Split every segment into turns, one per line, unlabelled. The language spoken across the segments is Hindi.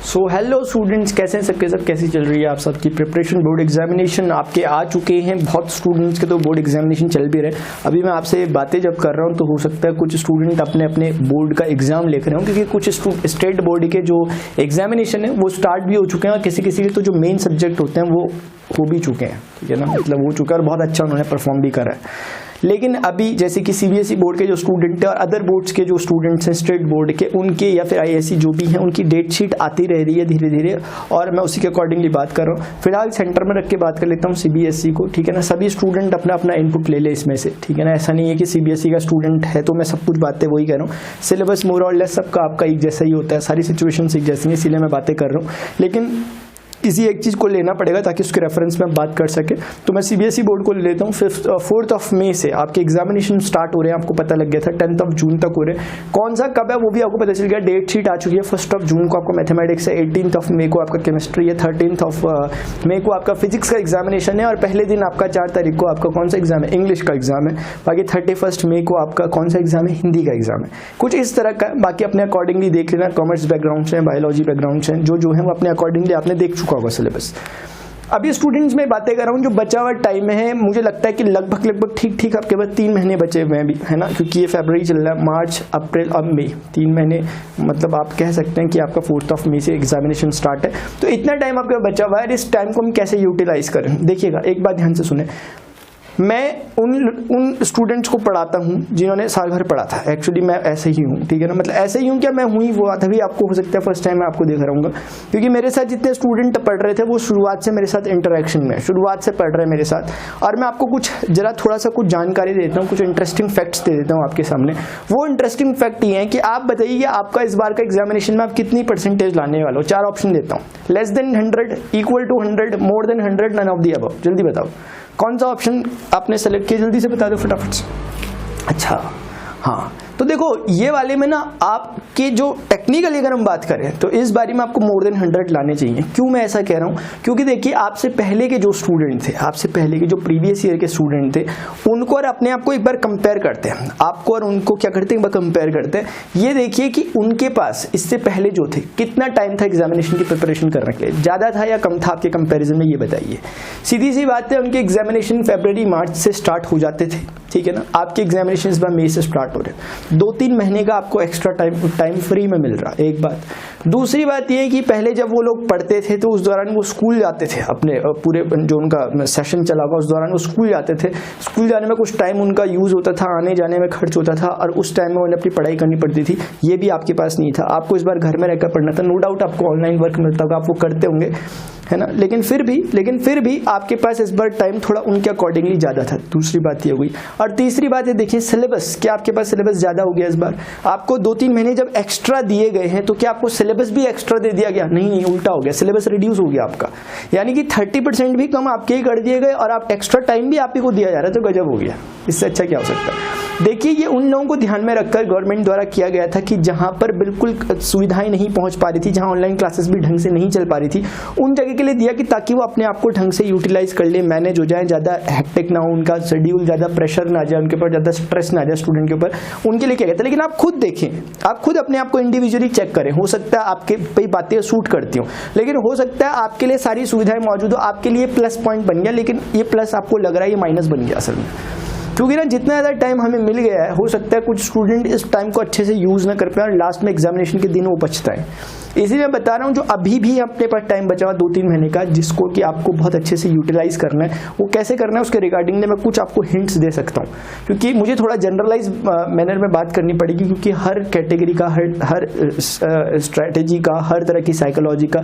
सो हेलो स्टूडेंट्स, कैसे हैं सबके सब, कैसी चल रही है आप सबकी प्रिपरेशन? बोर्ड एग्जामिनेशन आपके आ चुके हैं। बहुत स्टूडेंट्स के तो बोर्ड एग्जामिनेशन चल भी रहे। अभी मैं आपसे बातें जब कर रहा हूं तो हो सकता है कुछ स्टूडेंट अपने अपने बोर्ड का एग्जाम लिख रहे हो, क्योंकि कुछ स्टेट बोर्ड के जो एग्जामिनेशन है वो स्टार्ट भी हो चुके हैं और किसी किसी के तो जो मेन सब्जेक्ट होते हैं वो हो भी चुके हैं, ठीक है ना, मतलब हो चुका है और बहुत अच्छा उन्होंने परफॉर्म भी करा है। लेकिन अभी जैसे कि सीबीएसई बोर्ड के जो स्टूडेंट हैं और अदर बोर्ड्स के जो स्टूडेंट्स हैं स्टेट बोर्ड के, उनके या फिर आईएससी जो भी हैं, उनकी डेट शीट आती रह रही है धीरे धीरे, और मैं उसी के अकॉर्डिंगली बात कर रहा हूँ। फिलहाल सेंटर में रख के बात कर लेता हूँ सीबीएसई को, ठीक है ना। सभी स्टूडेंट अपना अपना इनपुट ले ले इसमें से, ठीक है ना। ऐसा नहीं है कि सीबीएसई का स्टूडेंट है तो मैं सब कुछ बातें वही कह रहा हूँ। सिलेबस मोर और लेस सबका आपका एक जैसा ही होता है, सारी सिचुएशंस एक जैसी हैं, इसीलिए मैं बातें कर रहा हूँ। लेकिन किसी एक चीज़ को लेना पड़ेगा ताकि उसके रेफरेंस में बात कर सके। तो मैं सीबीएसई बोर्ड को ले लेता हूँ। 4 मई से आपके एग्जामिनेशन स्टार्ट हो रहे हैं, आपको पता लग गया था। 10 जून तक हो रहे हैं। कौन सा कब है वो भी आपको पता चल गया। डेट शीट आ चुकी है। 1 जून को आपका मैथमेटिक्स है, 18 मई को आपका केमिस्ट्री है, 13 मई को आपका फिजिक्स का एग्जामिनेशन है, और पहले दिन आपका 4 तारीख को आपका कौन सा एग्जाम है, इंग्लिश का एग्जाम है। बाकी 31 मई को आपका कौन सा एग्जाम है, हिंदी का एग्जाम है। कुछ इस तरह का, बाकी अपने अकॉर्डिंगली देख लेना। कॉमर्स बैकग्राउंड से, बायोलॉजी बैकग्राउंड से, जो है वो अपने अकॉर्डिंगली आपने देख चुका होगा सिलेबस। अभी स्टूडेंट्स में बातें कर रहा हूँ, जो बचा हुआ टाइम है, मुझे लगता है कि लगभग ठीक आपके पास 3 महीने बचे हुए हैं भी, है ना, क्योंकि ये फरवरी चल रहा है, मार्च, अप्रैल और मई, 3 महीने, मतलब आप कह सकते हैं कि आपका 4 मई से एग्जामिनेशन स्टार्ट है। तो इतना टाइम आपका बचा हुआ है, इस टाइम को हम कैसे यूटिलाइज करें। देखिएगा, एक बात ध्यान से सुने। मैं उन स्टूडेंट्स को पढ़ाता हूँ जिन्होंने साल भर पढ़ा था। एक्चुअली मैं ऐसे ही हूँ, ठीक है ना, मतलब ऐसे ही हूँ क्या, मैं हूँ ही वो। तभी आपको हो सकता है फर्स्ट टाइम मैं आपको देख रहा हूँ, क्योंकि मेरे साथ जितने स्टूडेंट पढ़ रहे थे वो शुरुआत से मेरे साथ इंटरेक्शन में, शुरुआत से पढ़ रहे हैं मेरे साथ। और मैं आपको कुछ जरा थोड़ा सा कुछ जानकारी देता हूँ, कुछ इंटरेस्टिंग फैक्ट्स दे देता हूँ आपके सामने। वो इंटरेस्टिंग फैक्ट ये है कि आप बताइए आपका इस बार का एग्जामिनेशन में आप कितनी परसेंटेज लाने वाले हो। 4 ऑप्शन देता हूँ। Less than 100, equal to 100, more than 100, none of the above. जल्दी बताओ कौन सा ऑप्शन आपने सेलेक्ट किया, जल्दी से बता दो फटाफट से। अच्छा, हाँ, तो देखो ये वाले में ना आपके जो टेक्निकली अगर हम बात करें तो इस बारी में आपको मोर देन 100 लाने चाहिए। क्यों मैं ऐसा कह रहा हूँ, क्योंकि देखिए आपसे पहले के जो स्टूडेंट थे, आपसे पहले के जो प्रीवियस ईयर के स्टूडेंट थे, उनको और अपने आप को एक बार कंपेयर करते हैं। आपको और उनको क्या करते हैं, एक बार कंपेयर करते हैं। ये देखिए कि उनके पास इससे पहले जो थे कितना टाइम था एग्जामिनेशन की प्रिपरेशन करने के लिए, ज़्यादा था या कम था आपके कंपेरिजन में, ये बताइए। सीधी सी बात है, उनके एग्जामिनेशन फरवरी मार्च से स्टार्ट हो जाते थे, ठीक है ना। आपके एग्जामिनेशन इस बार मई से स्टार्ट हो रहे हैं। 2-3 महीने का आपको एक्स्ट्रा टाइम फ्री में मिल रहा है, एक बात। दूसरी बात यह है कि पहले जब वो लोग पढ़ते थे तो उस दौरान वो स्कूल जाते थे, अपने पूरे जो उनका सेशन चला हुआ उस दौरान वो स्कूल जाते थे। स्कूल जाने में कुछ टाइम उनका यूज होता था, आने जाने में खर्च होता था, और उस टाइम में उन्हें अपनी पढ़ाई करनी पड़ती थी। ये भी आपके पास नहीं था। आपको इस बार घर में रहकर पढ़ना था। नो डाउट आपको ऑनलाइन वर्क मिलता होगा, आप वो करते होंगे, है ना, लेकिन फिर भी आपके पास इस बार टाइम थोड़ा उनके अकॉर्डिंगली ज़्यादा था। दूसरी बात ये हुई। और तीसरी बात ये देखिए, सिलेबस, क्या आपके पास सिलेबस ज़्यादा हो गया इस बार? आपको 2-3 महीने जब एक्स्ट्रा दिए गए हैं तो क्या आपको सिलेबस भी एक्स्ट्रा दे दिया गया? नहीं, उल्टा हो गया, सिलेबस रिड्यूस हो गया आपका। यानी कि 30% भी कम आपके ही कर दिए गए और आप एक्स्ट्रा टाइम भी आप ही को दिया जा रहा है, तो गजब हो गया। इससे अच्छा क्या हो सकता है? देखिए, ये उन लोगों को ध्यान में रखकर गवर्नमेंट द्वारा किया गया था कि जहां पर बिल्कुल सुविधाएं नहीं पहुंच पा रही थी, जहां ऑनलाइन क्लासेस भी ढंग से नहीं चल पा रही थी, उन जगह के लिए दिया कि ताकि वो अपने आप को ढंग से यूटिलाइज कर ले, मैनेज हो जाए, ज़्यादा हेक्टिक ना हो उनका शेड्यूल, ज़्यादा प्रेशर ना आ जाए उनके ऊपर, ज़्यादा स्ट्रेस ना आ जाए स्टूडेंट के ऊपर, उनके लिए किया गया था। लेकिन आप खुद देखें, आप खुद अपने आप को इंडिविजुअली चेक करें। हो सकता है आपके कई बातें सूट करती हूँ, लेकिन हो सकता है आपके लिए सारी सुविधाएं मौजूद हो, आपके लिए प्लस पॉइंट बन गया, लेकिन ये प्लस आपको लग रहा है ये माइनस बन गया असल में। क्योंकि ना जितना ज़्यादा टाइम हमें मिल गया है, हो सकता है कुछ स्टूडेंट इस टाइम को अच्छे से यूज़ ना कर पाए और लास्ट में एग्जामिनेशन के दिन वो पछताएं। इसीलिए मैं बता रहा हूँ, जो अभी भी अपने पास टाइम बचा हुआ 2-3 महीने का, जिसको कि आपको बहुत अच्छे से यूटिलाइज करना है, वो कैसे करना है उसके रिगार्डिंग में मैं कुछ आपको हिंट्स दे सकता हूँ। क्योंकि मुझे थोड़ा जनरलाइज मैनर में बात करनी पड़ेगी, क्योंकि हर कैटेगरी का, हर स्ट्रैटेजी का, हर तरह की साइकोलॉजी का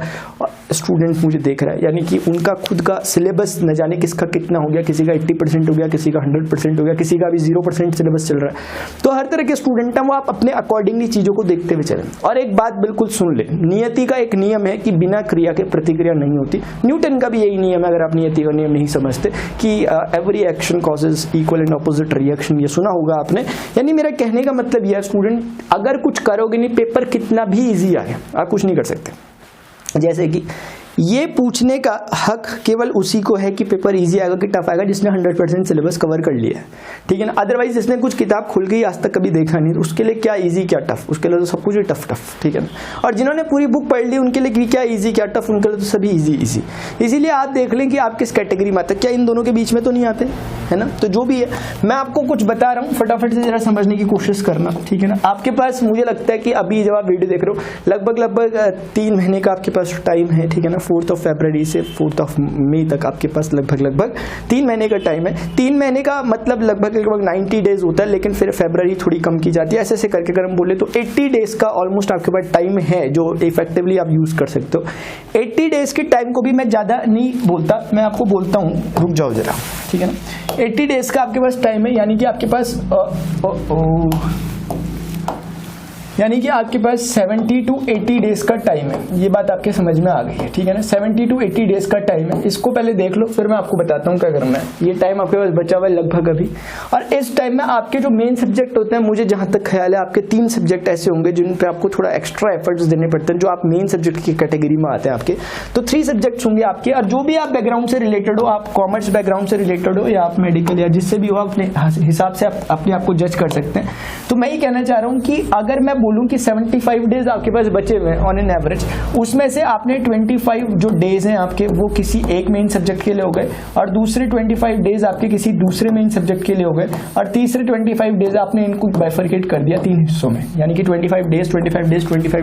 स्टूडेंट मुझे देख रहा है। यानी कि उनका खुद का सिलेबस न जाने किसका कितना हो गया, किसी का 80% हो गया, किसी का 100% हो गया, किसी का भी 0% सिलेबस चल रहा है। तो हर तरह के स्टूडेंट हैं, वो आप अपने अकॉर्डिंगली चीज़ों को देखते हुए चलें। और एक बात बिल्कुल सुन लें, नियति का एक नियम है कि बिना क्रिया के प्रतिक्रिया नहीं होती। न्यूटन का भी यही नियम है, अगर आप नियति का नियम नहीं समझते, कि every action causes equal and opposite reaction. ये सुना होगा आपने। यानी मेरा कहने का मतलब यह है, स्टूडेंट अगर कुछ करोगे नहीं, पेपर कितना भी इजी आए, आप कुछ नहीं कर सकते। जैसे कि ये पूछने का हक केवल उसी को है कि पेपर इजी आएगा कि टफ आएगा, जिसने 100% सिलेबस कवर कर लिया है, ठीक है ना। अदरवाइज जिसने कुछ किताब खुल गई आज तक कभी देखा नहीं, उसके लिए क्या इजी क्या टफ, उसके लिए तो सब कुछ ही टफ, ठीक है ना। और जिन्होंने पूरी बुक पढ़ ली उनके लिए क्या इजी क्या टफ, उनके लिए तो सभी इजी। इसीलिए आप देख लें कि आप किस कैटेगरी में आते हैं, क्या इन दोनों के बीच में तो नहीं आते, है ना। तो जो भी है मैं आपको कुछ बता रहा हूँ, फटाफट से जरा समझने की कोशिश करना, ठीक है ना। आपके पास मुझे लगता है कि अभी जब आप वीडियो देख रहे हो लगभग 3 महीने का आपके पास टाइम है, ठीक है ना। 4 फरवरी से 4 मई तक आपके पास लगभग 3 महीने का टाइम है। 3 महीने का मतलब लगभग 90 डेज होता है, लेकिन फिर फरवरी थोड़ी कम की जाती है। ऐसे ऐसे करके अगर हम बोले तो 80 डेज का ऑलमोस्ट आपके पास टाइम है जो इफेक्टिवली आप यूज कर सकते हो। 80 डेज के टाइम को भी मैं ज्यादा नहीं बोलता, मैं आपको बोलता हूँ, रुक जाओ जरा, ठीक है ना। 80 डेज का आपके पास टाइम है, यानी कि आपके पास 70 to 80 डेज का टाइम है। ये बात आपके समझ में आ गई है, ठीक है ना। 70 to 80 डेज का टाइम है, इसको पहले देख लो फिर मैं आपको बताता हूँ क्या करना है। ये टाइम आपके पास बचा हुआ है लगभग अभी, और इस टाइम में आपके जो मेन सब्जेक्ट होते हैं, मुझे जहां तक ख्याल है आपके 3 सब्जेक्ट ऐसे होंगे जिन पे आपको थोड़ा एक्स्ट्रा एफर्ट्स देने पड़ते हैं, जो आप मेन सब्जेक्ट की कैटेगरी में आते हैं आपके। तो 3 सब्जेक्ट्स होंगे आपके, और जो भी आप बैकग्राउंड से रिलेटेड हो, आप कॉमर्स बैकग्राउंड से रिलेटेड हो या आप मेडिकल या जिससे भी हो, अपने हिसाब से आप अपने आप को जज कर सकते हैं। तो मैं ये कहना चाह रहा हूँ कि अगर मैं बोलूँ कि 75 डेज आपके पास बचे हुए हैं ऑन एन एवरेज, उसमें से आपने 25 जो डेज हैं आपके वो किसी एक मेन सब्जेक्ट के लिए हो गए, और दूसरे 25 डेज आपके किसी दूसरे मेन सब्जेक्ट के लिए हो गए, और तीसरे 25 डेज आपने इनको बाइफरकेट कर दिया 3 हिस्सों में, यानी कि 25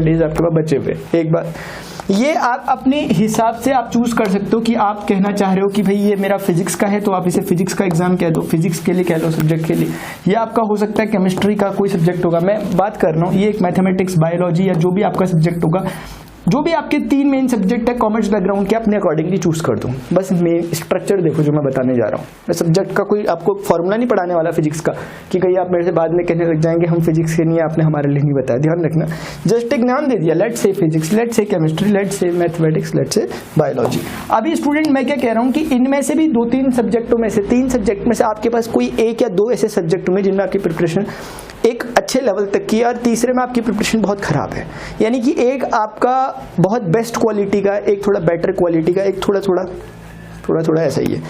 डेज आपके पास बचे हुए। एक बात ये आप अपने हिसाब से आप चूज कर सकते हो कि आप कहना चाह रहे हो कि भाई ये मेरा फिजिक्स का है तो आप इसे फिजिक्स का एग्जाम कह दो, फिजिक्स के लिए कह लो सब्जेक्ट के लिए, या आपका हो सकता है केमिस्ट्री का कोई सब्जेक्ट होगा। मैं बात कर रहा हूँ ये एक मैथमेटिक्स, बायोलॉजी या जो भी आपका सब्जेक्ट होगा, जो भी आपके 3 मेन सब्जेक्ट है कॉमर्स बैकग्राउंड के, अपने अकॉर्डिंगली चूज कर दूं। बस मेन स्ट्रक्चर देखो जो मैं बताने जा रहा हूँ। मैं सब्जेक्ट का कोई आपको फॉर्मूला नहीं पढ़ाने वाला फिजिक्स का कि कहीं आप मेरे से बाद में कहने लग जाएंगे हम फिजिक्स के नहीं है, आपने हमारे लिए नहीं बताया। ध्यान रखना, जस्ट एक नाम दे दिया, let's say physics, let's say chemistry, let's say mathematics, let's say biology. अभी स्टूडेंट मैं क्या कह रहा हूँ कि इनमें से भी 2-3 सब्जेक्टों में से 3 सब्जेक्ट में से आपके पास कोई 1 या 2 ऐसे सब्जेक्ट होंगे जिनमें आपकी प्रिपरेशन एक अच्छे लेवल तक की है, और तीसरे में आपकी प्रिपरेशन बहुत खराब है। यानी कि एक आपका बहुत बेस्ट क्वालिटी का, एक थोड़ा बेटर क्वालिटी का, एक थोड़ा ऐसा ही है।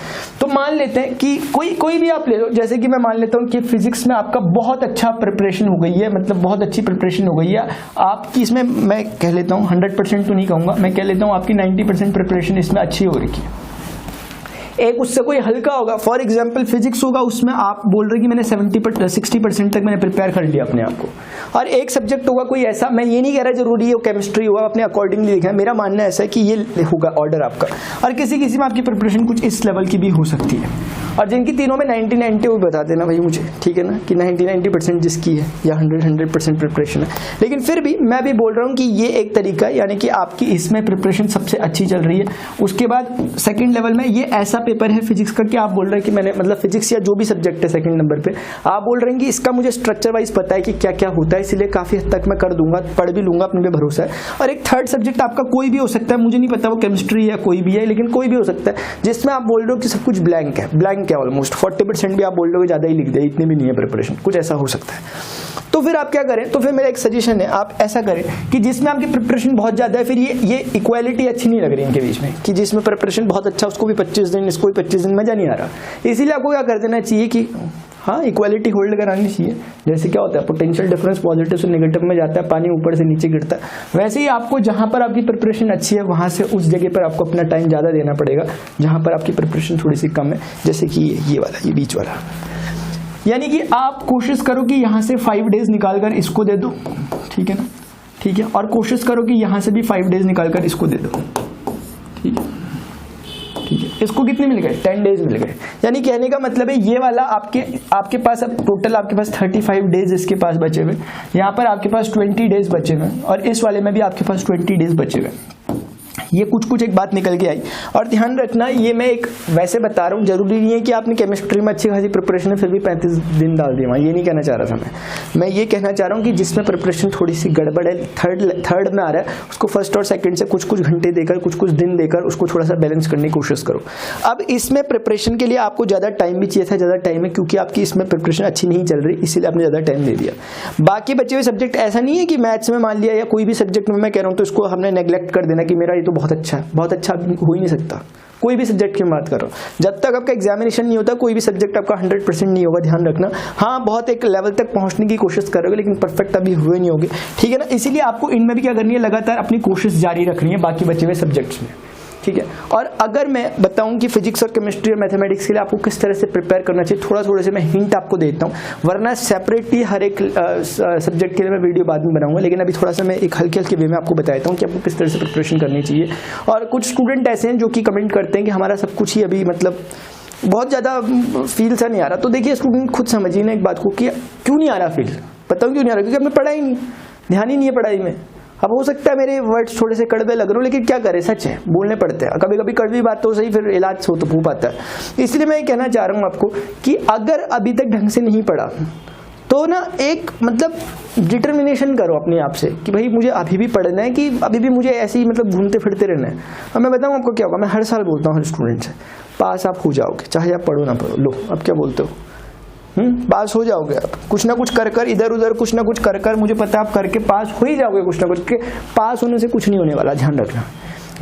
तो मान लेते हैं कि कोई भी आप ले लो, जैसे कि मैं मान लेता हूं कि फिजिक्स में आपका बहुत अच्छा प्रिपरेशन हो गई है, मतलब बहुत अच्छी प्रिपरेशन हो गई है आपकी। इसमें मैं कह लेता हूं 100% तो नहीं कहूंगा, मैं कह लेता हूं आपकी 90% प्रिपरेशन इसमें अच्छी हो रही है। एक उससे कोई हल्का होगा, फॉर एग्जाम्पल फिजिक्स होगा, उसमें आप बोल रहे कि मैंने 60% तक मैंने प्रिपेयर कर लिया अपने आप को। और एक सब्जेक्ट होगा कोई ऐसा, मैं ये नहीं कह रहा जरूरी है केमिस्ट्री होगा, अपने अकॉर्डिंगली लिखा है, मेरा मानना ऐसा है कि ये होगा ऑर्डर आपका। और किसी में आपकी प्रिपरेशन कुछ इस लेवल की भी हो सकती है, और जिनकी तीनों में 90 वो बता देना भाई मुझे, ठीक है ना, कि 90% जिसकी है या 100% प्रिपरेशन है। लेकिन फिर भी मैं भी बोल रहा हूँ कि ये एक तरीका है, यानी कि आपकी इसमें प्रिपरेशन सबसे अच्छी चल रही है। उसके बाद सेकंड लेवल में ये ऐसा पेपर है फिजिक्स का कि आप बोल रहे हैं कि मैंने मतलब फिजिक्स या जो भी सब्जेक्ट है सेकंड नंबर पे, आप बोल रहे हैं कि इसका मुझे स्ट्रक्चर वाइज पता है कि क्या क्या होता है, इसलिए काफी हद तक मैं कर दूंगा, पढ़ भी लूंगा, अपने पे भरोसा है। और एक थर्ड सब्जेक्ट आपका कोई भी हो सकता है, मुझे नहीं पता वो केमिस्ट्री या कोई भी है, लेकिन कोई भी हो सकता है, जिसमें आप बोल रहे हो कि सब कुछ ब्लैंक है ऑलमोस्ट 40% भी आप बोल रहे हो ज्यादा ही लिख दिया, इतने भी नहीं है प्रिपरेशन, कुछ ऐसा हो सकता है। तो फिर आप क्या करें, तो फिर मेरा एक सजेशन है, आप ऐसा करें कि जिसमें आपकी प्रिपरेशन बहुत ज्यादा है, फिर ये इक्वालिटी अच्छी नहीं लग रही इनके बीच में, कि जिसमें प्रिपरेशन बहुत अच्छा उसको भी 25 दिन, इसको भी 25 दिन, मजा नहीं आ रहा। इसीलिए आपको क्या कर देना चाहिए कि हाँ इक्वालिटी होल्ड करानी चाहिए। जैसे क्या होता है पोटेंशियल डिफरेंस पॉजिटिव से नेगेटिव में जाता है, पानी ऊपर से नीचे गिरता है, वैसे ही आपको जहां पर आपकी प्रिपरेशन अच्छी है वहां से उस जगह पर आपको अपना टाइम ज्यादा देना पड़ेगा जहां पर आपकी प्रिपरेशन थोड़ी सी कम है, जैसे कि ये वाला, ये बीच वाला। यानी कि आप कोशिश करो कि यहां से 5 डेज निकालकर इसको दे दो, ठीक है ना, ठीक है, और कोशिश करो कि यहां से भी 5 डेज निकालकर इसको दे दो, ठीक है, ठीक है। इसको कितने मिल गए, 10 डेज मिल गए। यानी कहने का मतलब है ये वाला आपके पास अब टोटल आपके पास 35 डेज इसके पास बचे हुए, यहाँ पर आपके पास 20 डेज बचे हुए, और इस वाले में भी आपके पास 20 डेज बचे हुए। ये कुछ एक बात निकल के आई। और ध्यान रखना, ये मैं एक वैसे बता रहा हूँ, जरूरी नहीं है कि आपने केमिस्ट्री में अच्छी खासी प्रिपरेशन है फिर भी 35 दिन डाल दिया, ये नहीं कहना चाह रहा था मैं ये कहना चाह रहा हूँ कि जिसमें प्रिपरेशन थोड़ी सी गड़बड़ है, थर्ड में आ रहा है, उसको फर्स्ट और सेकंड से कुछ घंटे देकर, कुछ दिन देकर उसको थोड़ा सा बैलेंस करने की कोशिश करो। अब इसमें प्रिपरेशन के लिए आपको ज्यादा टाइम भी चाहिए था, ज्यादा टाइम है क्योंकि आपकी इसमें प्रिपरेशन अच्छी नहीं चल रही, इसीलिए आपने ज्यादा टाइम दे दिया। बाकी बचे हुए सब्जेक्ट ऐसा नहीं है कि मैथ्स में मान लिया या कोई भी सब्जेक्ट में मैं कह रहा हूँ तो इसको हमने नेग्लेक्ट कर देना कि मेरा ये तो बहुत अच्छा है, बहुत अच्छा हो ही नहीं सकता। कोई भी सब्जेक्ट की बात कर रहा हूँ, जब तक आपका एग्जामिनेशन नहीं होता कोई भी सब्जेक्ट आपका 100% नहीं होगा, ध्यान रखना। हाँ, बहुत एक लेवल तक पहुंचने की कोशिश करोगे लेकिन परफेक्ट अभी हुए नहीं होगे, ठीक है ना। इसीलिए आपको इनमें भी क्या करनी है, लगातार अपनी कोशिश जारी रखनी है बाकी बचे हुए सब्जेक्ट्स में, ठीक है। और अगर मैं बताऊं कि फिजिक्स और केमिस्ट्री और मैथमेटिक्स के लिए आपको किस तरह से प्रिपेयर करना चाहिए, थोड़ा से मैं हिंट आपको देता हूं, वरना सेपरेटली हर एक सब्जेक्ट के लिए मैं वीडियो बाद में बनाऊंगा, लेकिन अभी थोड़ा सा मैं एक हल्के वे में आपको बताता हूं कि आपको किस तरह से प्रिपरेशन करनी चाहिए। और कुछ स्टूडेंट ऐसे हैं जो कि कमेंट करते हैं कि हमारा सब कुछ ही अभी मतलब बहुत ज़्यादा फील सा नहीं आ रहा। तो देखिए स्टूडेंट खुद समझिए ना एक बात को कि क्यों नहीं आ रहा फील, बताऊँ क्यों नहीं आ रहा, क्योंकि हमने पढ़ा ही नहीं, ध्यान ही नहीं है पढ़ाई में। अब हो सकता है मेरे वर्ड्स थोड़े से कड़वे लग रहे हो, लेकिन क्या करें, सच है, बोलने पड़ते हैं। कभी कभी कड़वी बात तो सही, फिर इलाज हो तो हो पाता है। इसलिए मैं कहना चाह रहा हूँ आपको कि अगर अभी तक ढंग से नहीं पढ़ा तो ना एक मतलब डिटर्मिनेशन करो अपने आप से कि भाई मुझे अभी भी पढ़ना है, कि अभी भी मुझे ऐसे ही मतलब घूमते फिरते रहना है। अब मैं बताऊँ आपको क्या होगा, मैं हर साल बोलता हूँ हर स्टूडेंट से, पास आप हो जाओगे, चाहे आप पढ़ो ना पढ़ो। लो अब क्या बोलते हो, पास हो जाओगे आप, कुछ ना कुछ कर इधर उधर कुछ ना कुछ कर मुझे पता है आप करके पास हो ही जाओगे कुछ ना कुछ के। पास होने से कुछ नहीं होने वाला, ध्यान रखना।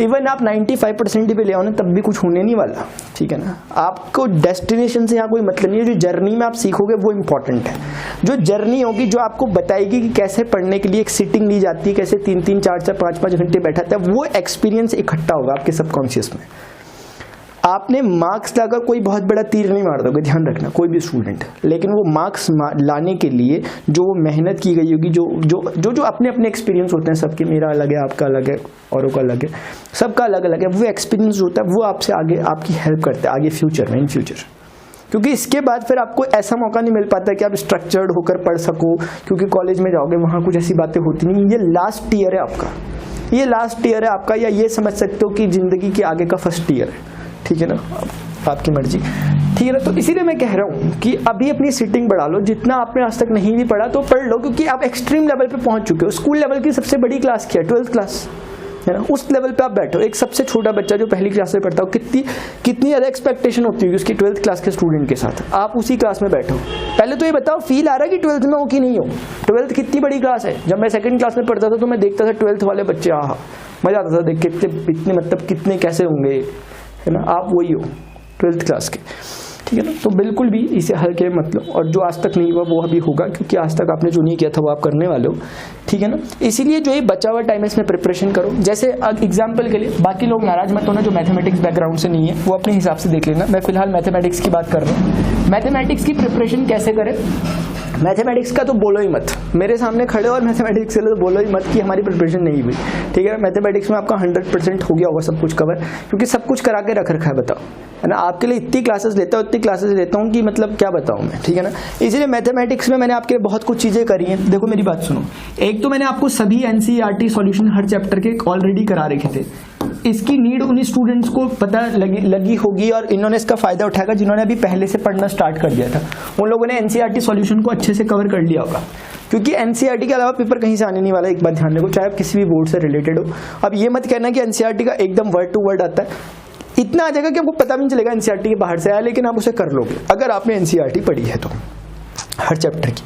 इवन आप 95% भी ले आओ ना तब भी कुछ होने नहीं वाला, ठीक है ना। आपको डेस्टिनेशन से यहाँ कोई मतलब नहीं है, जो जर्नी में आप सीखोगे वो इंपॉर्टेंट है। जो जर्नी होगी जो आपको बताएगी कि कैसे पढ़ने के लिए एक सिटिंग ली जाती है, कैसे 3-3, 4-4, 5-5 घंटे बैठा था, वो एक्सपीरियंस इकट्ठा होगा आपके सबकॉन्शियस में। आपने मार्क्स लाकर कोई बहुत बड़ा तीर नहीं मार दोगे, ध्यान रखना, कोई भी स्टूडेंट। लेकिन वो मार्क्स लाने के लिए जो मेहनत की गई होगी, जो अपने अपने एक्सपीरियंस होते हैं सबके, मेरा अलग है, आपका अलग है, औरों का अलग है, सबका अलग अलग है, वो एक्सपीरियंस होता है वो आपसे आगे आपकी हेल्प करता है आगे फ्यूचर में, इन फ्यूचर। क्योंकि इसके बाद फिर आपको ऐसा मौका नहीं मिल पाता कि आप स्ट्रक्चर्ड होकर पढ़ सको, क्योंकि कॉलेज में जाओगे वहाँ कुछ ऐसी बातें होती नहीं। ये लास्ट ईयर है आपका, ये लास्ट ईयर है आपका, या ये समझ सकते हो कि जिंदगी के आगे का फर्स्ट ईयर है, ठीक है ना, आपकी मर्जी, ठीक है ना। तो इसीलिए मैं कह रहा हूँ कि अभी अपनी सिटिंग बढ़ा लो, जितना आपने आज तक नहीं भी पढ़ा तो पढ़ लो, क्योंकि आप एक्सट्रीम लेवल पे पहुंच चुके हो। स्कूल लेवल की सबसे बड़ी क्लास क्या है, 12th क्लास है ना, उस लेवल पे आप बैठो। एक सबसे छोटा बच्चा जो पहली क्लास में पढ़ता हो, कितनी ज़्यादा एक्सपेक्टेशन होती होगी उसकी 12th क्लास के स्टूडेंट के साथ, आप उसी क्लास में बैठो। पहले तो ये बताओ फील आ रहा है कि 12th में हो कि नहीं हो, 12th कितनी बड़ी क्लास है। जब मैं 2nd क्लास में पढ़ता था तो मैं देखता था 12th वाले बच्चे, आहा मजा आता था देख के, इतने मतलब कितने कैसे होंगे, है ना। आप वही हो 12th क्लास के, ठीक है ना। तो बिल्कुल भी इसे हल्के मतलब, और जो आज तक नहीं हुआ वो अभी होगा, क्योंकि आज तक आपने जो नहीं किया था वो आप करने वाले हो, ठीक है ना। इसीलिए जो ये बचा हुआ टाइम है इसमें प्रिपरेशन करो। जैसे एग्जांपल के लिए, बाकी लोग नाराज मत होना जो मैथमेटिक्स बैकग्राउंड से नहीं है, वो अपने हिसाब से देख लेना। मैं फिलहाल मैथमेटिक्स की बात कर रहा हूँ। मैथमेटिक्स की प्रिपरेशन कैसे करें, मैथमेटिक्स का तो बोलो ही मत, मेरे सामने खड़े और मैथमेटिक्स के लिए तो बोलो ही मत कि हमारी प्रिपरेशन नहीं हुई, ठीक है। मैथमेटिक्स में आपका 100% हो गया होगा सब कुछ कवर, क्योंकि सब कुछ करा के रख रखा है, बताओ, है ना। आपके लिए इतनी क्लासेस लेता हूँ कि मतलब क्या बताऊँ मैं, ठीक है ना। इसलिए मैथमेटिक्स में मैंने आपके लिए बहुत कुछ चीज़ें करी हैं। देखो मेरी बात सुनो, एक तो मैंने आपको सभी NCERT सॉल्यूशन हर चैप्टर के ऑलरेडी करा रखे थे। इसकी नीड उन स्टूडेंट्स को पता लगी होगी और इन्होंने इसका फायदा उठाएगा जिन्होंने अभी पहले से पढ़ना स्टार्ट कर दिया था। उन लोगों ने NCERT सॉल्यूशन को अच्छे से कवर कर लिया होगा, क्योंकि NCERT के अलावा पेपर कहीं से आने नहीं वाला। एक बात ध्यान रखो, चाहे आप किसी भी बोर्ड से रिलेटेड हो। अब ये मत कहना कि NCERT का एकदम वर्ड टू वर्ड आता है, इतना आ जाएगा कि आपको पता भी नहीं चलेगा NCERT के बाहर से आया, लेकिन आप उसे कर लोगे अगर आपने NCERT पढ़ी है तो, हर चैप्टर की।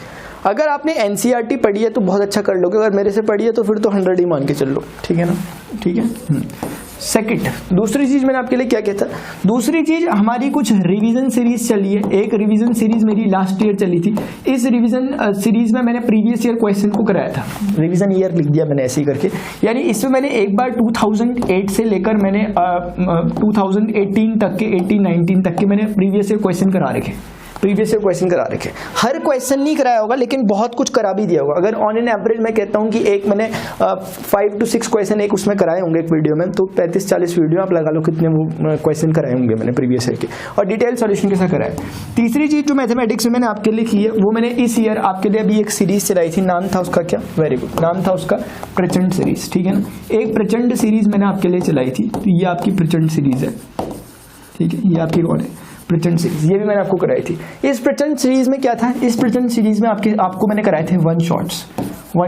अगर आपने NCERT पढ़ी है तो बहुत अच्छा कर लोगे, अगर मेरे से पढ़ी है तो फिर तो 100 ही मान के चल लो, ठीक है ना, ठीक है। सेकंड, दूसरी चीज मैंने आपके लिए क्या कहता, दूसरी चीज हमारी कुछ रिवीजन सीरीज चली है। एक रिवीजन सीरीज मेरी लास्ट ईयर चली थी। इस रिवीजन सीरीज में मैंने प्रीवियस ईयर क्वेश्चन को कराया था, रिवीजन ईयर लिख दिया मैंने ऐसे ही करके, यानी इसमें मैंने एक बार 2008 से लेकर मैंने 2018 तक के 18-19 तक के मैंने प्रीवियस ईयर क्वेश्चन करा रखे, प्रीवियस ईयर क्वेश्चन करा रखे। हर क्वेश्चन नहीं कराया होगा लेकिन बहुत कुछ करा भी दिया होगा। अगर ऑन एन एवरेज मैं कहता हूँ कि एक मैंने 5 to 6 क्वेश्चन एक उसमें कराए होंगे एक वीडियो में, तो 35-40 वीडियो आप लगा लो कितने वो क्वेश्चन कराए होंगे मैंने प्रीवियस ईयर के, और डिटेल सॉल्यूशन के साथ कराए। तीसरी चीज जो मैथमेटिक्स में मैंने आपके लिए की है, वो मैंने इस ईयर आपके लिए अभी एक सीरीज चलाई थी, नाम था उसका क्या, वेरी गुड, नाम था उसका प्रचंड सीरीज, ठीक है ना। एक प्रचंड सीरीज मैंने आपके लिए चलाई थी, तो ये आपकी प्रचंड सीरीज है, ठीक है। ये आपकी कौन है, प्रचंड सीरीज, ये भी मैंने आपको कराई थी। इस प्रचंड सीरीज में क्या था, इस प्रचंड सीरीज में आपको मैंने कराए थे वन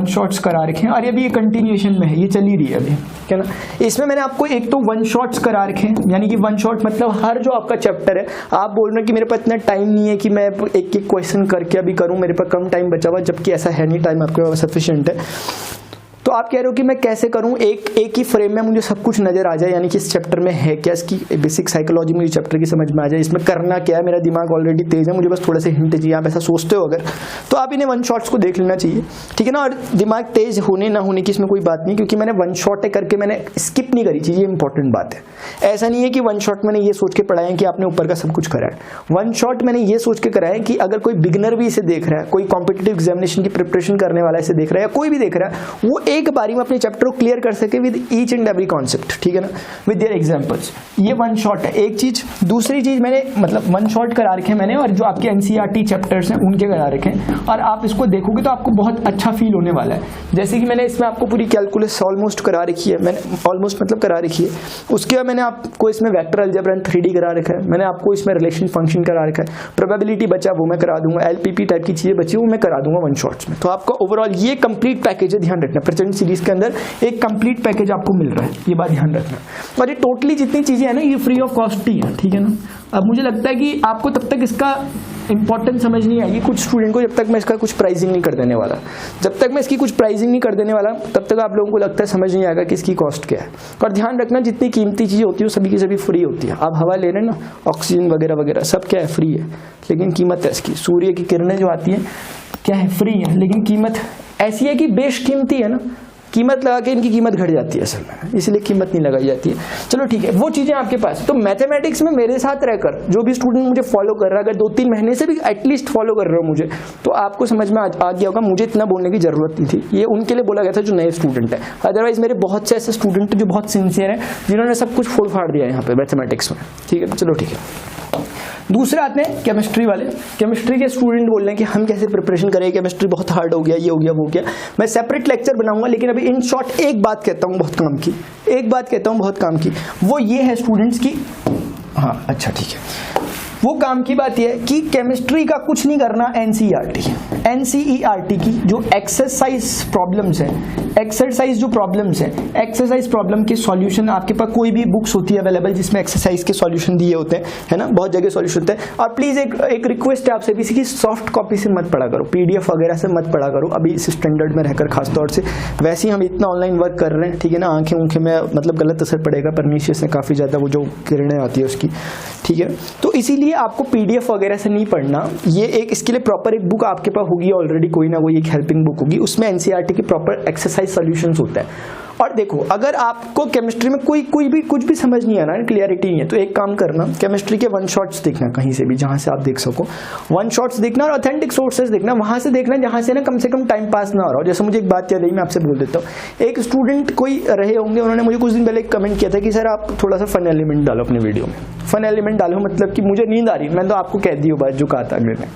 शॉट्स करा रखे हैं, और अभी ये कंटिन्यूएशन में है, ये चली रही है अभी, क्या ना। इसमें मैंने आपको एक तो वन शॉट्स करा रखे हैं, यानी कि वन शॉट मतलब हर जो आपका चैप्टर है, आप बोल रहे हैं कि मेरे पास इतना टाइम नहीं है कि मैं एक एक क्वेश्चन करके अभी करूं, मेरे पास कम टाइम बचा हुआ, जबकि ऐसा है नहीं, टाइम आपके पास सफिशिएंट है। तो आप कह रहे हो कि मैं कैसे करूं, एक ही फ्रेम में मुझे सब कुछ नजर आ जाए, यानी कि इस चैप्टर में है क्या, इसकी बेसिक साइकोलॉजी मुझे चैप्टर की समझ में आ जाए, इसमें करना क्या है, मेरा दिमाग ऑलरेडी तेज है, मुझे बस थोड़े से हिंट चाहिए। आप ऐसा सोचते हो अगर, तो आप इन्हें वन शॉट्स को देख लेना चाहिए, ठीक है ना। और दिमाग तेज होने ना होने की इसमें कोई बात नहीं, क्योंकि मैंने वन शॉट करके मैंने स्किप नहीं करी चीज, ये इंपॉर्टेंट बात है। ऐसा नहीं है कि वन शॉट मैंने ये सोच के पढ़ाया है कि आपने ऊपर का सब कुछ करा है। वन शॉट मैंने ये सोच के कराया है कि अगर कोई बिगनर भी इसे देख रहा है, कोई कॉम्पिटिटिव एग्जामिनेशन की प्रिपरेशन करने वाला इसे देख रहा है, या कोई भी देख रहा है, वो एक बारी में अपने चैप्टर को क्लियर कर सके with each and every concept, ठीक है ना, विद देयर एग्जांपल्स। ये वन शॉट है एक चीज। दूसरी चीज मैंने मतलब वन शॉट करा रखे मैंने, और जो आपके एनसीईआरटी चैप्टर्स हैं उनके करा रखे हैं, और आप इसको देखोगे तो आपको बहुत अच्छा फील होने वाला है। जैसे कि मैंने इसमें आपको पूरी कैलकुलस ऑलमोस्ट करा रखी है, मैंने ऑलमोस्ट मतलब करा रखी है। उसके बाद मैंने आपको इसमें वेक्टर अलजेब्रा एंड 3D करा रखा है, मैंने आपको इसमें रिलेशन फंक्शन करा रखा है, प्रोबेबिलिटी बचा वो मैं करा दूंगा, एलपीपी टाइप की चीजें बची वो मैं करा दूंगा वन शॉट्स में। तो आपका ओवरऑल ये कंप्लीट पैकेज है, ध्यान रखना, प्रेजेंट सीरीज के अंदर एक कंप्लीट पैकेज आपको मिल रहा है, ये बात ध्यान रखना। और ये टोटली जितनी चीजें हैं ना, ये फ्री ऑफ कॉस्ट ही है, ठीक है ना। अब मुझे लगता है कि आपको तब तक इसका इंपॉर्टेंस समझ नहीं आएगी कुछ स्टूडेंट को, जब तक मैं इसका कुछ प्राइसिंग नहीं कर देने वाला। जब तक मैं इसकी कुछ प्राइसिंग नहीं कर देने वाला, तब तक आप लोगों को लगता है समझ नहीं आएगा कि इसकी कॉस्ट क्या है। और ध्यान रखना, जितनी कीमती चीजें होती है वो सभी की सभी फ्री होती है। आप हवा ले रहे हैं ना, ऑक्सीजन वगैरह वगैरह सब क्या है, फ्री है, लेकिन कीमत है इसकी। सूर्य की किरणें जो आती हैं क्या है, फ्री है, लेकिन कीमत ऐसी है कि बेशकीमती है ना, कीमत लगा के इनकी कीमत घट जाती है असल में, इसलिए कीमत नहीं लगाई जाती है। चलो ठीक है, वो चीजें आपके पास। तो मैथमेटिक्स में मेरे साथ रहकर जो भी स्टूडेंट मुझे फॉलो कर रहा है, अगर 2-3 महीने से भी एटलीस्ट फॉलो कर रहे हो मुझे, तो आपको समझ में आ गया होगा मुझे इतना बोलने की जरूरत नहीं थी। ये उनके लिए बोला गया था जो नए स्टूडेंट है, अदरवाइज मेरे बहुत से ऐसे स्टूडेंट जो बहुत सिंसियर हैं, जिन्होंने सब कुछ फोड़ फाड़ दिया यहाँ पे मैथमेटिक्स में, ठीक है। चलो ठीक है, दूसरे आते हैं केमिस्ट्री वाले। केमिस्ट्री के स्टूडेंट बोल रहे हैं कि हम कैसे प्रिपरेशन करें, केमिस्ट्री बहुत हार्ड हो गया, ये हो गया वो हो गया। मैं सेपरेट लेक्चर बनाऊंगा, लेकिन अभी इन शॉर्ट एक बात कहता हूँ बहुत काम की, एक बात कहता हूँ बहुत काम की, वो ये है स्टूडेंट्स की, हाँ अच्छा ठीक है, वो काम की बात यह है कि केमिस्ट्री का कुछ नहीं करना। एनसीईआरटी की जो एक्सरसाइज प्रॉब्लम्स है, एक्सरसाइज जो प्रॉब्लम्स है, एक्सरसाइज प्रॉब्लम के सॉल्यूशन आपके पास कोई भी बुक्स होती है अवेलेबल जिसमें एक्सरसाइज के सॉल्यूशन दिए होते हैं, है ना, बहुत जगह सॉल्यूशन होते हैं। और प्लीज एक रिक्वेस्ट है आपसे, किसी की सॉफ्ट कॉपी से मत पढ़ा करो, पीडीएफ वगैरह से मत पढ़ा करो अभी इस स्टैंडर्ड में रहकर, खासतौर से। वैसे ही हम इतना ऑनलाइन वर्क कर रहे हैं, ठीक है ना, आंखें ऊँखें में मतलब गलत असर पड़ेगा परनीशियस से काफी ज्यादा, वो जो किरणें आती है उसकी, ठीक है। तो इसीलिए आपको पीडीएफ वगैरह से नहीं पढ़ना, ये एक इसके लिए प्रॉपर एक बुक आपके पास होगी ऑलरेडी, कोई ना कोई एक हेल्पिंग बुक होगी, उसमें एनसीईआरटी की प्रॉपर एक्सरसाइज सॉल्यूशंस होता है। और देखो, अगर आपको केमिस्ट्री में कोई भी कुछ भी समझ नहीं आ रहा है, क्लियरिटी नहीं है, तो एक काम करना, केमिस्ट्री के वन शॉट्स देखना कहीं से भी जहां से आप देख सको, वन शॉट्स देखना और ऑथेंटिक सोर्सेज देखना, वहां से देखना जहां से ना कम से कम टाइम पास ना हो रहा हो। जैसे मुझे एक बात याद आई, मैं आपसे बोल देता हूँ। एक स्टूडेंट कोई रहे होंगे, उन्होंने मुझे कुछ दिन पहले एक कमेंट किया था कि सर आप थोड़ा सा फन एलिमेंट डालो अपने वीडियो में। फन एलिमेंट डालो मतलब कि मुझे नींद आ रही है, मैं तो आपको कह दी हो बात जो कहा था अगले ने,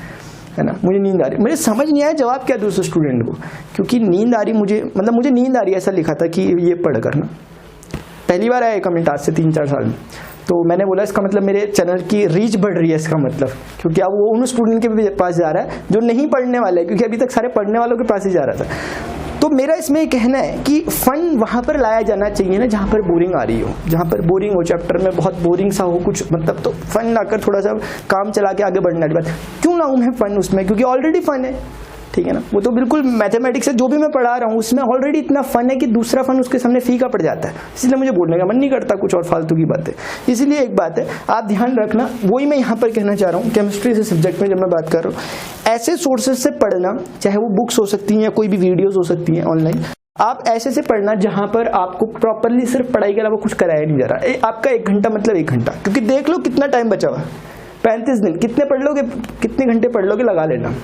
है ना, मुझे नींद आ रही, मुझे समझ नहीं आया जवाब क्या दूसरे स्टूडेंट को, क्योंकि नींद आ रही मुझे, मतलब मुझे नींद आ रही है ऐसा लिखा था कि ये पढ़ करना। पहली बार आया कमेंट आज से 3-4 साल में, तो मैंने बोला इसका मतलब मेरे चैनल की रीच बढ़ रही है इसका मतलब, क्योंकि अब वो उन स्टूडेंट के पास जा रहा है जो नहीं पढ़ने वाले, क्योंकि अभी तक सारे पढ़ने वालों के पास ही जा रहा था। तो मेरा इसमें कहना है कि फन वहां पर लाया जाना चाहिए ना जहां पर बोरिंग आ रही हो, जहां पर बोरिंग हो, चैप्टर में बहुत बोरिंग सा हो कुछ, मतलब तो फन लाकर थोड़ा सा काम चला के आगे बढ़ने की बात। क्यों लाऊं मैं फन उसमें, क्योंकि ऑलरेडी फन है, ठीक है ना। वो तो बिल्कुल मैथमेटिक्स से जो भी मैं पढ़ा रहा हूँ उसमें ऑलरेडी इतना फन है कि दूसरा फन उसके सामने फीका पड़ जाता है, इसलिए मुझे बोलने का मन नहीं करता कुछ और फालतू की बातें। इसलिए एक बात है, आप ध्यान रखना, वही मैं यहाँ पर कहना चाह रहा हूँ। केमिस्ट्री से सब्जेक्ट में जब मैं बात कर रहा हूँ, ऐसे सोर्सेज से पढ़ना, चाहे वो बुक्स हो सकती हैं या कोई भी वीडियोज हो सकती हैं ऑनलाइन, आप ऐसे से पढ़ना जहां पर आपको प्रॉपरली सिर्फ पढ़ाई के अलावा कुछ कराया नहीं जा रहा। आपका 1 घंटा मतलब 1 घंटा, क्योंकि देख लो कितना टाइम बचा हुआ, 35 दिन, कितने पढ़ लोगे, कितने घंटे पढ़ लोगे, लगा लेना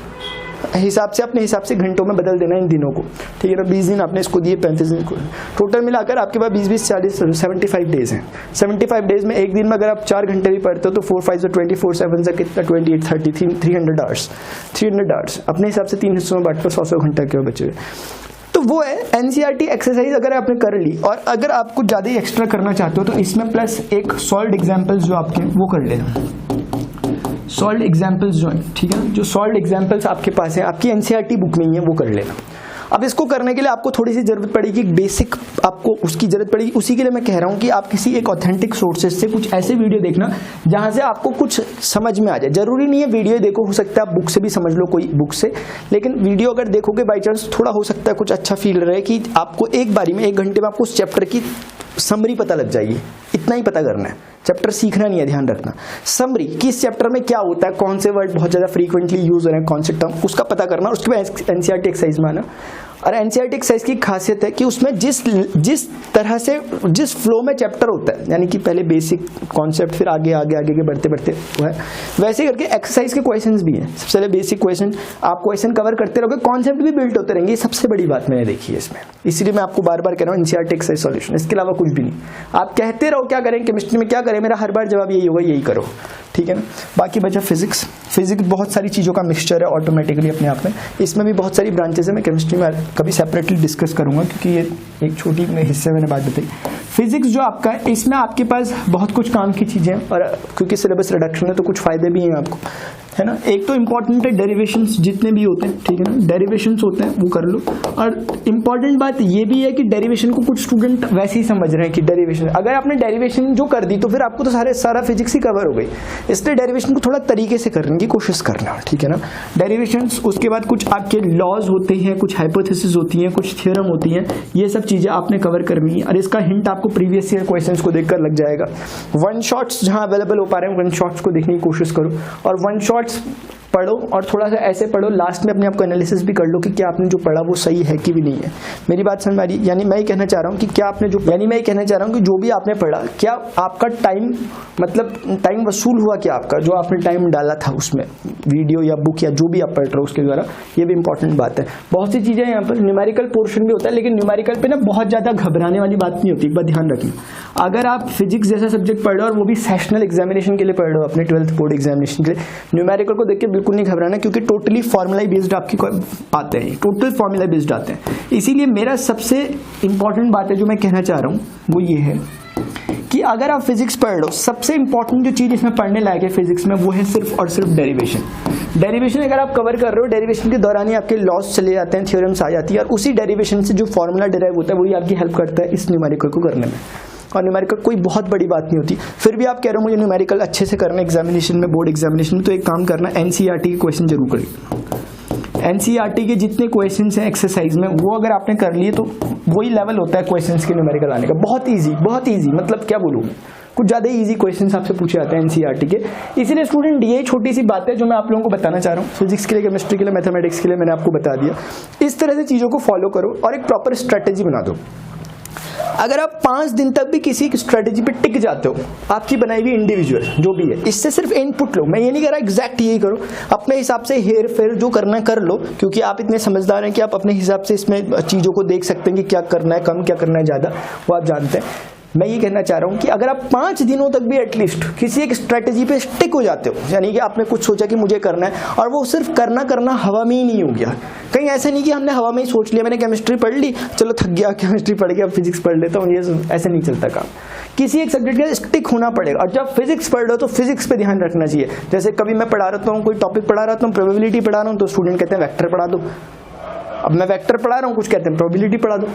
हिसाब से, अपने हिसाब से घंटों में बदल देना इन दिनों को, ठीक है ना। 20 दिन आपने इसको दिए, 35 दिन को टोटल मिलाकर आपके पास 20, 40, 75 डेज हैं। 75 डेज में एक दिन में अगर आप 4 घंटे भी पढ़ते हो तो 4, 5 से 24, 7 से कितना 28, 30, 300 आवर्स, 300 आवर्स अपने हिसाब से 3 हिस्सों में बांटकर 100 घंटे के बचे। तो वो है एनसीईआरटी एक्सरसाइज अगर आपने कर ली, और अगर आप कुछ ज्यादा ही एक्स्ट्रा करना चाहते हो तो इसमें प्लस एक सॉल्व्ड एग्जांपल्स जो आपके वो कर लेना, सॉल्व्ड एग्जांपल्स जो है, ठीक है ना, जो सॉल्व्ड एग्जांपल्स आपके पास है, आपकी एनसीईआरटी बुक में ही है, वो कर लेना। अब इसको करने के लिए आपको थोड़ी सी जरूरत पड़ेगी, बेसिक आपको उसकी जरूरत पड़ेगी। उसी के लिए मैं कह रहा हूँ कि आप किसी एक ऑथेंटिक सोर्सेज से कुछ ऐसे वीडियो देखना जहां से आपको कुछ समझ में आ जाए। जरूरी नहीं है वीडियो देखो, हो सकता है आप बुक से भी समझ लो कोई बुक से, लेकिन वीडियो अगर देखोगे बाई चांस थोड़ा हो सकता है कुछ अच्छा फील रहे कि आपको एक बारी में 1 घंटे में आपको उस चैप्टर की समरी पता लग जाएगी। इतना ही पता करना है, चैप्टर सीखना नहीं है, ध्यान रखना। समरी कि इस चैप्टर में क्या होता है, कौन से वर्ड बहुत ज्यादा फ्रीक्वेंटली यूज हो रहे हैं, कौन से टर्म, उसका पता करना। उसके बाद एनसीईआरटी एक्सरसाइज में आना। और एनसीईआरटी एक्सरसाइज की खासियत है कि उसमें जिस तरह से जिस फ्लो में चैप्टर होता है, यानी कि पहले बेसिक कॉन्सेप्ट फिर आगे आगे आगे बढ़ते बढ़ते वो है, वैसे करके एक्सरसाइज के क्वेश्चंस भी हैं। सबसे पहले बेसिक क्वेश्चन, आप क्वेश्चन कवर करते रहोगे, कॉन्सेप्ट भी बिल्ड होते रहेंगे। ये सबसे बड़ी बात मैंने देखी है इसमें, इसीलिए मैं आपको बार बार कह रहा हूँ एनसीईआरटी एक्सरसाइज सॉल्यूशन, इसके अलावा कुछ भी नहीं। आप कहते रहो क्या करें केमिस्ट्री में, क्या करें, मेरा हर बार जवाब यही होगा, यही करो, ठीक है ना। बाकी बचा फिजिक्स। फिजिक्स बहुत सारी चीज़ों का मिक्सचर है ऑटोमेटिकली अपने आप में, इसमें भी बहुत सारी ब्रांचेस है। मैं केमिस्ट्री में कभी सेपरेटली डिस्कस करूंगा क्योंकि ये एक छोटी हिस्से में मैंने बात बताई। फिजिक्स जो आपका है, इसमें आपके पास बहुत कुछ काम की चीज़ें हैं, और क्योंकि सिलेबस रिडक्शन है तो कुछ फायदे भी हैं आपको, है ना। एक तो इंपॉर्टेंट है डेरिवेशंस जितने भी होते हैं, ठीक है ना, डेरिवेशंस होते हैं वो कर लो। और इंपॉर्टेंट बात ये भी है कि डेरिवेशन को कुछ स्टूडेंट वैसे ही समझ रहे हैं कि डेरिवेशन, अगर आपने डेरिवेशन जो कर दी तो फिर आपको तो सारा फिजिक्स ही कवर हो गई, इसलिए डेरिवेशन को थोड़ा तरीके से करने की कोशिश करना, ठीक है ना। डेरिवेशंस, उसके बाद कुछ आपके लॉज होते हैं, कुछ हाइपोथेसिस होती हैं, कुछ थ्योरम होती हैं, ये सब चीजें आपने कवर करनी है। और इसका हिंट आपको प्रीवियस ईयर क्वेश्चंस को देखकर लग जाएगा। वन शॉट्स जहां अवेलेबल हो पा रहे हैं वन शॉट्स को देखने की कोशिश करो, और वन शॉट्स पढ़ो और थोड़ा सा ऐसे पढ़ो, लास्ट में अपने आप को एनालिसिस भी कर लो कि क्या आपने जो पढ़ा वो सही है कि भी नहीं है। मेरी बात समझ में आ रही? यानी मैं ये कहना चाह रहा हूँ कि क्या आपने जो भी आपने पढ़ा, क्या आपका टाइम, मतलब टाइम वसूल हुआ क्या आपका, जो आपने टाइम डाला था उसमें, वीडियो या बुक या जो भी आप पढ़ रहे हो उसके द्वारा। ये भी इंपॉर्टेंट बात है। बहुत सी चीजें यहाँ पर न्यूमेरिकल पोर्शन भी होता है, लेकिन न्यूमेरिकल पे ना बहुत ज्यादा घबराने वाली बात नहीं होती, एक बात ध्यान रखना। अगर आप फिजिक्स जैसा सब्जेक्ट पढ़ रहे हो और वो भी सेशनल एग्जामिनेशन के लिए पढ़ रहे हो, अपने 12th बोर्ड एग्जामिनेशन के लिए, न्यूमेरिकल को देख के बिल्कुल नहीं घबराना, क्योंकि टोटली फॉर्मूला बेस्ड आपकी आते हैं, टोटल फॉर्मूला बेस्ड आते हैं। इसीलिए मेरा सबसे इंपॉर्टेंट बात है जो मैं कहना चाह रहा हूँ वो ये है कि अगर आप फिजिक्स पढ़ लो, सबसे इंपॉर्टेंट जो चीज इसमें पढ़ने लायक है फिजिक्स में वो है सिर्फ और सिर्फ डेरिवेशन। डेरिवेशन अगर आप कवर कर रहे हो, डेरिवेशन के दौरान ही आपके लॉस चले जाते हैं, थ्योरम्स आ जाती है, और उसी डेरिवेशन से जो फॉर्मूला डिराइव होता है वही आपकी हेल्प करता है इस न्यूमेरिकल को करने में। और न्यूमेरिकल कोई बहुत बड़ी बात नहीं होती। फिर भी आप कह रहे हो मुझे न्यूमेरिकल अच्छे से करना एग्जामिनेशन में, बोर्ड एग्जामिनेशन में, तो एक काम करना, एनसीईआरटी के क्वेश्चन जरूर करिए। एनसीईआरटी के जितने क्वेश्चंस हैं एक्सरसाइज में, वो अगर आपने कर लिए तो वही लेवल होता है क्वेश्चंस के न्यूमेरिकल आने का। बहुत इजी, मतलब क्या बोलूँ, कुछ ज्यादा इजी क्वेश्चंस आपसे पूछे जाते हैं एनसीईआरटी के। इसीलिए स्टूडेंट, ये छोटी सी बात है जो मैं आप लोगों को बताना चाह रहा हूँ। फिजिक्स के लिए, केमिस्ट्री के लिए, मैथमेटिक्स के लिए मैंने आपको बता दिया। इस तरह से चीजों को फॉलो करो और एक प्रॉपर स्ट्रेटेजी बना दो। अगर आप 5 दिन तक भी किसी स्ट्रेटेजी पे टिक जाते हो, आपकी बनाई हुई इंडिविजुअल जो भी है, इससे सिर्फ इनपुट लो। मैं ये नहीं कह रहा एग्जैक्ट यही करो, अपने हिसाब से हेर फेर जो करना है कर लो, क्योंकि आप इतने समझदार हैं कि आप अपने हिसाब से इसमें चीजों को देख सकते हैं कि क्या करना है कम, क्या करना है ज्यादा, वो आप जानते हैं। मैं ये कहना चाह रहा हूं कि अगर आप 5 दिनों तक भी एटलीस्ट किसी एक स्ट्रेटेजी पे स्टिक हो जाते हो, यानी कि आपने कुछ सोचा कि मुझे करना है और वो सिर्फ करना हवा में ही नहीं हो गया, कहीं ऐसा नहीं कि हमने हवा में ही सोच लिया, मैंने केमिस्ट्री पढ़ ली, चलो थक गया केमिस्ट्री पढ़ के अब फिजिक्स पढ़ लेता हूँ, ये ऐसे नहीं चलता काम। किसी एक सब्जेक्ट का स्टिक होना पड़ेगा। और जब फिजिक्स पढ़ रहे हो तो फिजिक्स पे ध्यान रखना चाहिए। जैसे कभी मैं पढ़ा रहता हूँ, कोई टॉपिक पढ़ा रहता हूँ, प्रोबेबिलिटी पढ़ा रहा हूँ, तो स्टूडेंट कहते हैं वेक्टर पढ़ा दो। अब मैं वेक्टर पढ़ा रहा हूँ, कुछ कहते हैं प्रोबेबिलिटी पढ़ा दो।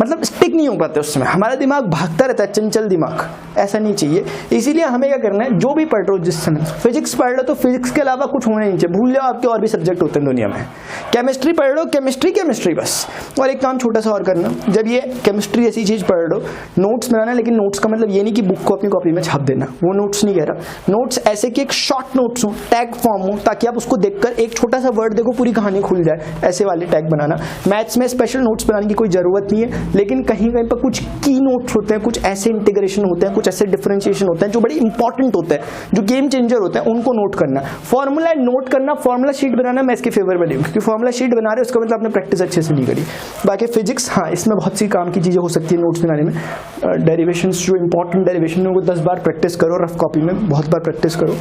मतलब स्टिक नहीं हो पाते उस समय, हमारा दिमाग भागता रहता है, चंचल दिमाग, ऐसा नहीं चाहिए। इसीलिए हमें क्या करना है, जो भी पढ़ रहे हो जिस समय, फिजिक्स पढ़ रहे हो तो फिजिक्स के अलावा कुछ होना नहीं चाहिए, भूल जाओ आपके और भी सब्जेक्ट होते हैं दुनिया में। केमिस्ट्री पढ़ रहे हो, केमिस्ट्री बस। और एक काम छोटा सा और करना, जब ये केमिस्ट्री ऐसी चीज पढ़ रहे हो, नोट्स बनाना, लेकिन नोट्स का मतलब ये नहीं कि बुक को अपनी कॉपी में छाप देना, वो नोट्स नहीं कह रहा। नोट्स ऐसे कि एक शॉर्ट नोट्स हो, टैग फॉर्म हो, ताकि आप उसको देखकर एक छोटा सा वर्ड देखो पूरी कहानी खुल जाए, ऐसे वाले टैग बनाना। मैथ्स में स्पेशल नोट्स बनाने की कोई जरूरत नहीं है, लेकिन कहीं कहीं पर कुछ की नोट्स होते हैं, कुछ ऐसे इंटीग्रेशन होते हैं, कुछ ऐसे डिफरेंशिएशन होते हैं जो बड़े इंपॉर्टेंट होते हैं, जो गेम चेंजर होते हैं, उनको नोट करना। फॉर्मूला नोट करना, फॉर्मूला शीट बनाना मैं इसके फेवर में नहीं, क्योंकि फॉर्मूला शीट बना रहे हो उसका मतलब आपने प्रैक्टिस अच्छे से नहीं करी। बाकी फिजिक्स, हाँ, इसमें बहुत सी काम की चीजें हो सकती है नोट्स बनाने में। डेरिवेशंस, जो इंपॉर्टेंट डेरिवेशन है वो 10 बार प्रैक्टिस करो, रफ कॉपी में बहुत बार प्रैक्टिस करो।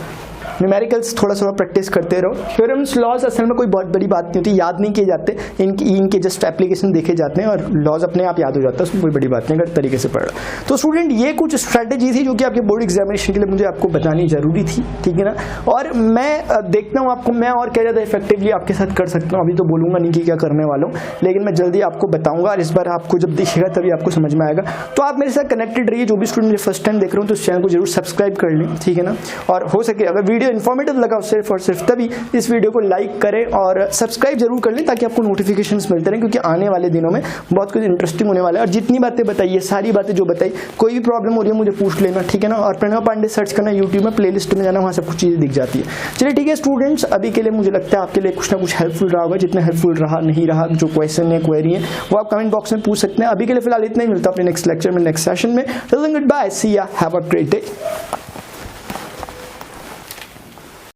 न्यूमेरिकल्स थोड़ा सा प्रैक्टिस करते रहो। थ्योरम्स लॉज असल में कोई बहुत बड़ी बात नहीं होती, याद नहीं किए जाते, इनके जस्ट एप्लीकेशन देखे जाते हैं और लॉज अपने आप याद हो जाता है, उसमें कोई बड़ी बात नहीं अगर तरीके से पढ़ रहा। तो स्टूडेंट ये कुछ स्ट्रैटेजी थी जो कि आपके बोर्ड एग्जामिनेशन के लिए मुझे आपको बतानी जरूरी थी, ठीक है ना। और मैं देखता हूँ आपको मैं और क्या ज़्यादा इफेक्टिवली आपके साथ कर सकता हूँ। अभी तो बोलूँगा नहीं कि क्या करने वाला हूँ, लेकिन मैं जल्दी आपको बताऊँगा और इस बार आपको जब दिखेगा तभी आपको समझ में आएगा। तो आप मेरे साथ कनेक्टेड रहिए। जो भी स्टूडेंट मुझे फर्स्ट टाइम देख रहे हो तो इस चैनल को जरूर सब्सक्राइब कर लें, ठीक है ना। और हो सके अगर वीडियो इन्फॉर्मेटिव लगा सिर्फ और सिर्फ तभी इस वीडियो को लाइक करें और सब्सक्राइब जरूर कर लें ताकि आपको नोटिफिकेशंस मिलते रहें, क्योंकि आने वाले दिनों में बहुत कुछ इंटरेस्टिंग होने वाला है। और जितनी बातें बताइए, सारी बातें जो बताई, कोई भी प्रॉब्लम हो रही है मुझे पूछ लेना, ठीक है ना। और प्रणव पांडे सर्च करना यूट्यूब में, प्लेलिस्ट में जाना, वहाँ सब कुछ चीज़ें दिख जाती है। चलिए ठीक है स्टूडेंट्स, अभी के लिए मुझे लगता है आपके लिए कुछ ना कुछ हेल्पफुल रहा होगा। जितना हेल्पफुल रहा नहीं रहा, जो क्वेश्चन है क्वेरी है वो आप कमेंट बॉक्स में पूछ सकते हैं। अभी के लिए फिलहाल इतना ही, मिलता है अपने नेक्स्ट लेक्चर में, नेक्स्ट सेशन में। गुड बाय, सी या, हैव अ ग्रेट डे।